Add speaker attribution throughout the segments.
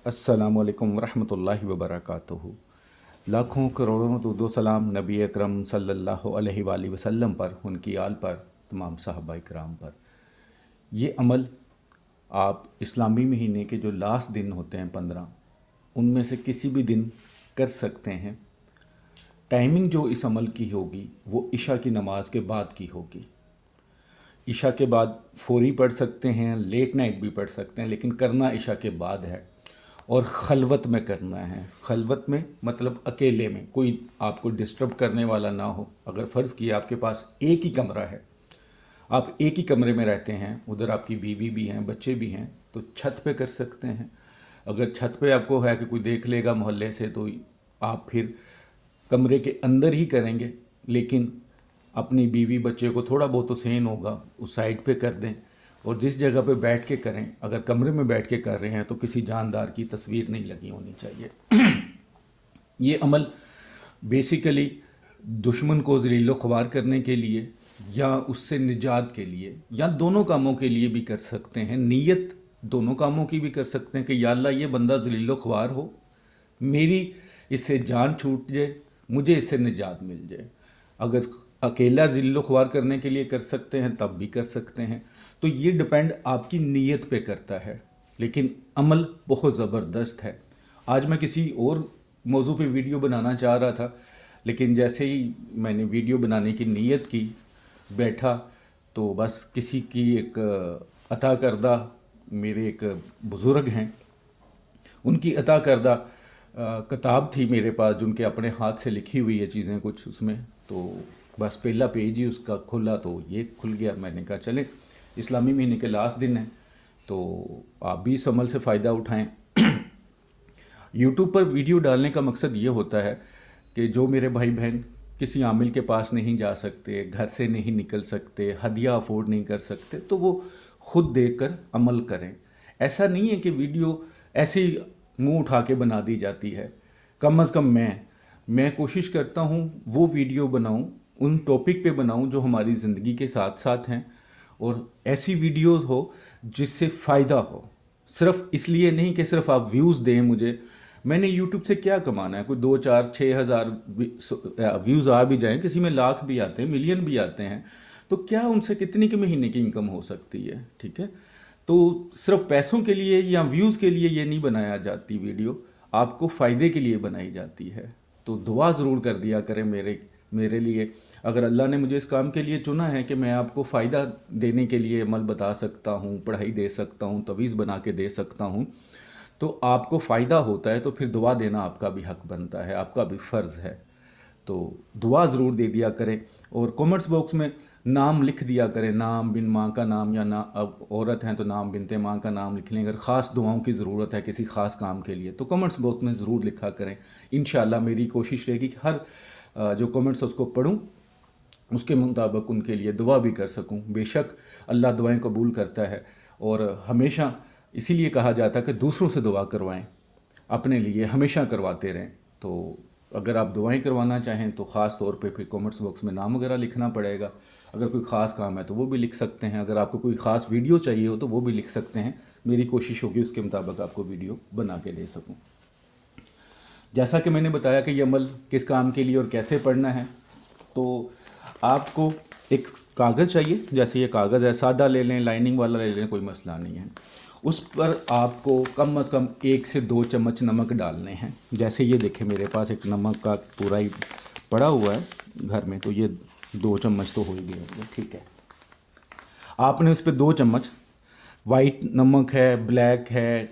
Speaker 1: अस्सलामुअलैकुम वरहमतुल्लाहि वबरकातुहू। लाखों करोड़ों दुरूद सलाम नबी अकरम सल्लल्लाहु अलैहि वसल्लम पर, उनकी आल पर, तमाम सहाबा इकराम पर। ये अमल आप इस्लामी महीने के जो लास्ट दिन होते हैं 15, उनमें से किसी भी दिन कर सकते हैं। टाइमिंग जो इस अमल की होगी वो इशा की नमाज के बाद की होगी। इशा के बाद फौरी पढ़ सकते हैं, लेट नाइट भी पढ़ सकते हैं, लेकिन करना इशा के बाद है और खलवत में करना है। खलवत में मतलब अकेले में, कोई आपको डिस्टर्ब करने वाला ना हो। अगर फ़र्ज़ किया आपके पास एक ही कमरा है, आप एक ही कमरे में रहते हैं, उधर आपकी बीवी भी हैं, बच्चे भी हैं, तो छत पे कर सकते हैं। अगर छत पे आपको है कि कोई देख लेगा मोहल्ले से, तो आप फिर कमरे के अंदर ही करेंगे, लेकिन अपनी बीवी बच्चे को थोड़ा बहुत तो सहन होगा, उस साइड पे कर दें। और जिस जगह पे बैठ के करें, अगर कमरे में बैठ के कर रहे हैं तो किसी जानदार की तस्वीर नहीं लगी होनी चाहिए। ये अमल बेसिकली दुश्मन को ज़लील ख्वार करने के लिए या उससे निजात के लिए या दोनों कामों के लिए भी कर सकते हैं। नीयत दोनों कामों की भी कर सकते हैं कि या अल्लाह ये बंदा ज़लील ख्वार हो, मेरी इससे जान छूट जाए, मुझे इससे निजात मिल जाए। अगर अकेला ज़िल्लो ख्वार करने के लिए कर सकते हैं तब भी कर सकते हैं। तो ये डिपेंड आपकी नीयत पे करता है, लेकिन अमल बहुत ज़बरदस्त है। आज मैं किसी और मौजू पे वीडियो बनाना चाह रहा था, लेकिन जैसे ही मैंने वीडियो बनाने की नीयत की, बैठा, तो बस किसी की एक अता करदा, मेरे एक बुज़ुर्ग हैं, उनकी अता करदा किताब थी मेरे पास, जिनके अपने हाथ से लिखी हुई है चीज़ें कुछ उसमें। तो बस पहला पेज ही उसका खुला तो ये खुल गया। मैंने कहा चले, इस्लामी महीने के लास्ट दिन है तो आप भी इस अमल से फ़ायदा उठाएं। यूट्यूब पर वीडियो डालने का मकसद ये होता है कि जो मेरे भाई बहन किसी आमिल के पास नहीं जा सकते, घर से नहीं निकल सकते, हदिया अफोर्ड नहीं कर सकते, तो वो खुद देखकर अमल करें। ऐसा नहीं है कि वीडियो ऐसे ही मुंह उठा के बना दी जाती है। कम अज़ कम मैं कोशिश करता हूँ वो वीडियो बनाऊँ, उन टॉपिक पे बनाऊँ जो हमारी ज़िंदगी के साथ साथ हैं, और ऐसी वीडियोस हो जिससे फ़ायदा हो। सिर्फ इसलिए नहीं कि सिर्फ आप व्यूज़ दें मुझे। मैंने यूट्यूब से क्या कमाना है? कोई 2 4 6 हज़ार व्यूज़ आ भी जाएं, किसी में लाख भी आते हैं, मिलियन भी आते हैं, तो क्या उनसे कितनी के महीने की इनकम हो सकती है? ठीक है, तो सिर्फ पैसों के लिए या व्यूज़ के लिए ये नहीं बनाया जाती वीडियो, आपको फ़ायदे के लिए बनाई जाती है। तो दुआ ज़रूर कर दिया करें मेरे लिए। अगर अल्लाह ने मुझे इस काम के लिए चुना है कि मैं आपको फ़ायदा देने के लिए अमल बता सकता हूँ, पढ़ाई दे सकता हूँ, तवीज़ बना के दे सकता हूँ, तो आपको फ़ायदा होता है तो फिर दुआ देना आपका भी हक़ बनता है, आपका भी फ़र्ज़ है। तो दुआ ज़रूर दे दिया करें और कमेंट्स बॉक्स में नाम लिख दिया करें, नाम बिन माँ का नाम, या ना अब औरत हैं तो नाम बिनते माँ का नाम लिख लें। अगर ख़ास दुआओं की ज़रूरत है किसी ख़ास काम के लिए तो कमेंट्स बॉक्स में ज़रूर लिखा करें। इंशाअल्लाह मेरी कोशिश रहेगी कि हर जो कमेंट्स उसको पढूं, उसके मुताबिक उनके लिए दुआ भी कर सकूं। बेशक अल्लाह दुआएं कबूल करता है, और हमेशा इसीलिए कहा जाता है कि दूसरों से दुआ करवाएं, अपने लिए हमेशा करवाते रहें। तो अगर आप दुआएं करवाना चाहें तो ख़ास तौर पे फिर कमेंट्स बॉक्स में नाम वगैरह लिखना पड़ेगा। अगर कोई ख़ास काम है तो वो भी लिख सकते हैं। अगर आपको कोई ख़ास वीडियो चाहिए हो तो वो भी लिख सकते हैं। मेरी कोशिश होगी उसके मुताबिक आपको वीडियो बना के दे सकूँ। जैसा कि मैंने बताया कि ये अमल किस काम के लिए और कैसे पढ़ना है, तो आपको एक कागज़ चाहिए। जैसे ये कागज़ है, सादा ले लें, लाइनिंग वाला ले लें, कोई मसला नहीं है। उस पर आपको कम से कम 1 से 2 चम्मच नमक डालने हैं। जैसे ये देखें मेरे पास एक नमक का पूरा ही पड़ा हुआ है घर में, तो ये 2 चम्मच तो हो ही गए होंगे। ठीक है, आपने उस पर 2 चम्मच, वाइट नमक है, ब्लैक है,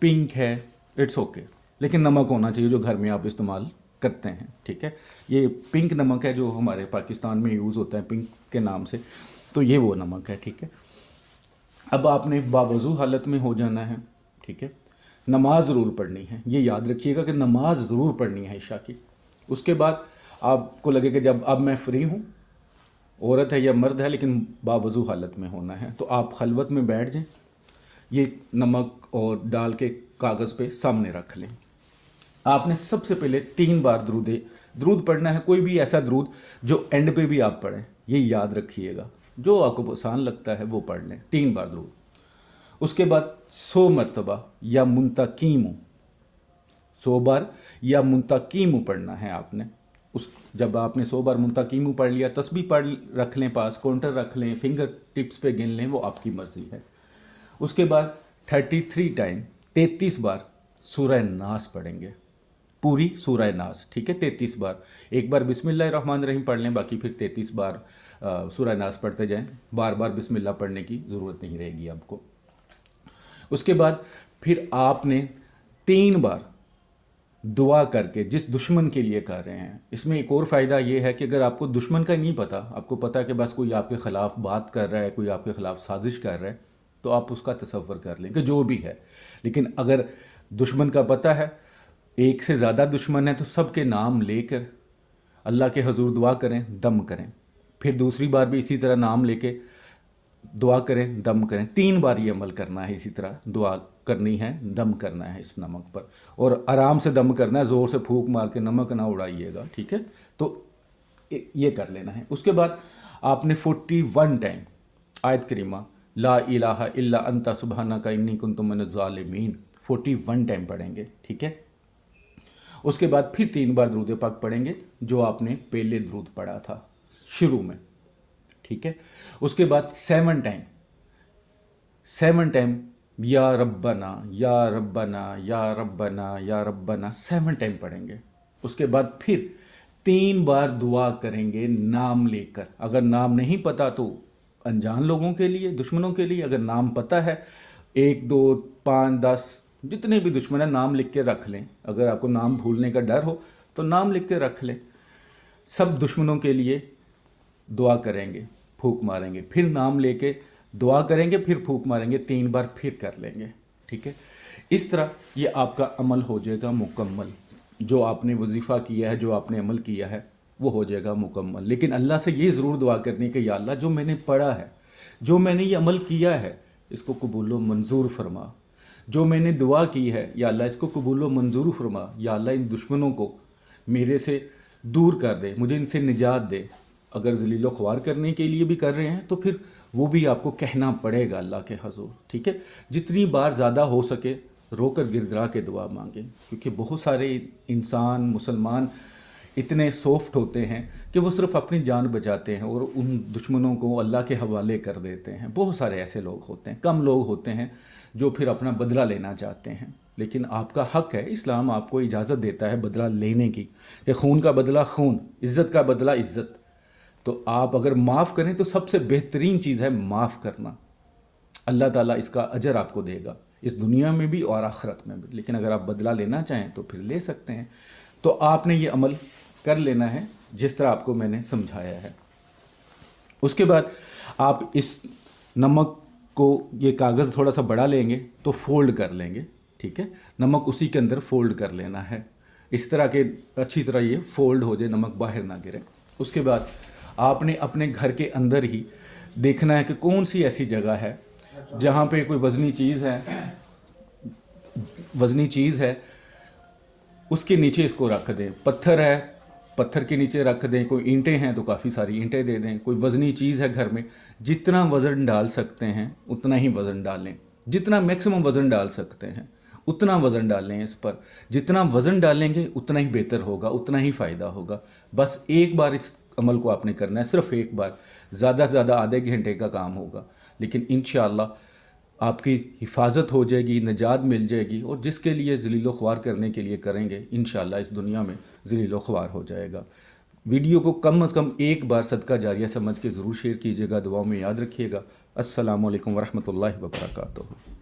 Speaker 1: पिंक है, इट्स ओके, लेकिन नमक होना चाहिए जो घर में आप इस्तेमाल करते हैं। ठीक है, ये पिंक नमक है जो हमारे पाकिस्तान में यूज़ होता है पिंक के नाम से, तो ये वो नमक है। ठीक है, अब आपने बावज़ू हालत में हो जाना है। ठीक है, नमाज ज़रूर पढ़नी है, ये याद रखिएगा कि नमाज ज़रूर पढ़नी है इशा की। उसके बाद आपको लगे कि जब अब मैं फ्री हूँ, औरत है या मर्द है लेकिन बावज़ू हालत में होना है, तो आप खलवत में बैठ जाएं, ये नमक और डाल के कागज़ पे सामने रख लें। आपने सबसे पहले 3 बार दरूद पढ़ना है। कोई भी ऐसा दरूद जो एंड पे भी आप पढ़ें, ये याद रखिएगा। जो आपको आसान लगता है वो पढ़ लें, 3 बार दरूद। उसके बाद 100 मरतबा या मुंतकीमु, 100 बार या मुंतकीमु पढ़ना है आपने। उस जब आपने 100 बार मुंतकीमु पढ़ लिया, तस्बीह पढ़ रख लें पास, काउंटर रख लें, फिंगर टिप्स पे गिन लें, वो आपकी मर्ज़ी है। उसके बाद 33 टाइम 33 बार सूरह नास पढ़ेंगे, पूरी सूरह नास, ठीक है, 33 बार। एक बार बिस्मिल्लाहिर्रहमानिर्रहीम पढ़ लें, बाकी फिर 33 बार सूरह नास पढ़ते जाएं, बार बार बिस्मिल्लाह पढ़ने की ज़रूरत नहीं रहेगी आपको। उसके बाद फिर आपने 3 बार दुआ करके जिस दुश्मन के लिए कर रहे हैं, इसमें एक और फ़ायदा ये है कि अगर आपको दुश्मन का नहीं पता, आपको पता है कि बस कोई आपके ख़िलाफ़ बात कर रहा है, कोई आपके ख़िलाफ़ साजिश कर रहा है, तो आप उसका तसव्वुर कर लें कि जो भी है। लेकिन अगर दुश्मन का पता है, एक से ज़्यादा दुश्मन है, तो सबके नाम लेकर अल्लाह के हजूर दुआ करें, दम करें। फिर दूसरी बार भी इसी तरह नाम लेके दुआ करें, दम करें। 3 बार ये अमल करना है, इसी तरह दुआ करनी है, दम करना है इस नमक पर, और आराम से दम करना है, ज़ोर से फूंक मार के नमक ना उड़ाइएगा, ठीक है। तो ये कर लेना है। उसके बाद आपने 41 टाइम आयत करीमा ला इलाहा इल्ला अंता सुबहानका इन्नी कुन्तु मिनज़ ज़ालिमीन 41 टाइम पढ़ेंगे, ठीक है। उसके बाद फिर 3 बार दुरूद पाक पढ़ेंगे, जो आपने पहले दुरूद पढ़ा था शुरू में, ठीक है। उसके बाद 7 टाइम या रब्बना या रब्बना या रब्बना या रब्बना 7 टाइम पढ़ेंगे। उसके बाद फिर 3 बार दुआ करेंगे नाम लेकर। अगर नाम नहीं पता तो अनजान लोगों के लिए, दुश्मनों के लिए। अगर नाम पता है, 1 2 5 10 जितने भी दुश्मन है, नाम लिख के रख लें। अगर आपको नाम भूलने का डर हो तो नाम लिख के रख लें। सब दुश्मनों के लिए दुआ करेंगे, फूंक मारेंगे, फिर नाम लेके दुआ करेंगे, फिर फूंक मारेंगे, 3 बार फिर कर लेंगे, ठीक है। इस तरह ये आपका अमल हो जाएगा मुकम्मल। जो आपने वजीफ़ा किया है, जो आपने अमल किया है, वो हो जाएगा मुकम्मल। लेकिन अल्लाह से ये ज़रूर दुआ करनी कि या अल्लाह, जो मैंने पढ़ा है, जो मैंने ये अमल किया है, इसको कबूल व मंजूर फरमा। जो मैंने दुआ की है, या अल्लाह इसको कबूल व मंजूर फरमा। या अल्लाह इन दुश्मनों को मेरे से दूर कर दे, मुझे इनसे निजात दे। अगर ज़लील ख्वार करने के लिए भी कर रहे हैं तो फिर वो भी आपको कहना पड़ेगा अल्लाह के हजूर, ठीक है। जितनी बार ज़्यादा हो सके रोकर गिरगिरा के दुआ मांगें, क्योंकि बहुत सारे इंसान मुसलमान इतने सॉफ्ट होते हैं कि वो सिर्फ अपनी जान बचाते हैं और उन दुश्मनों को अल्लाह के हवाले कर देते हैं। बहुत सारे ऐसे लोग होते हैं, कम लोग होते हैं जो फिर अपना बदला लेना चाहते हैं। लेकिन आपका हक है, इस्लाम आपको इजाज़त देता है बदला लेने की, कि खून का बदला खून, इज़्ज़त का बदला इज़्ज़त। तो आप अगर माफ़ करें तो सबसे बेहतरीन चीज़ है माफ़ करना। अल्लाह ताला इसका अजर आपको देगा, इस दुनिया में भी और आखिरत में भी। लेकिन अगर आप बदला लेना चाहें तो फिर ले सकते हैं। तो आपने ये अमल कर लेना है जिस तरह आपको मैंने समझाया है। उसके बाद आप इस नमक को, ये कागज़ थोड़ा सा बड़ा लेंगे तो फोल्ड कर लेंगे, ठीक है। नमक उसी के अंदर फोल्ड कर लेना है, इस तरह के अच्छी तरह ये फोल्ड हो जाए, नमक बाहर ना गिरे। उसके बाद आपने अपने घर के अंदर ही देखना है कि कौन सी ऐसी जगह है जहाँ पे कोई वज़नी चीज़ है, उसके नीचे इसको रख दें। पत्थर है, पत्थर के नीचे रख दें। कोई ईंटें हैं तो काफ़ी सारी ईंटें दे दें। कोई वज़नी चीज़ है घर में, जितना वज़न डाल सकते हैं उतना ही वज़न डालें। जितना मैक्सिमम वज़न डाल सकते हैं उतना वज़न डालें इस पर। जितना वज़न डालेंगे उतना ही बेहतर होगा, उतना ही फ़ायदा होगा। बस एक बार इस अमल को आपने करना है, सिर्फ एक बार। ज़्यादा से ज़्यादा आधे घंटे का काम होगा, लेकिन इंशाअल्लाह आपकी हिफाजत हो जाएगी, निजात मिल जाएगी। और जिसके लिए ज़लील ख्वार करने के लिए करेंगे, इंशाअल्लाह इस दुनिया में ज़लील ख्वार हो जाएगा। वीडियो को कम से कम एक बार सदका जारिया समझ के ज़रूर शेयर कीजिएगा। दुआओं में याद रखिएगा। अस्सलामु अलैकुम वरहमतुल्लाहि वबरकातुहू।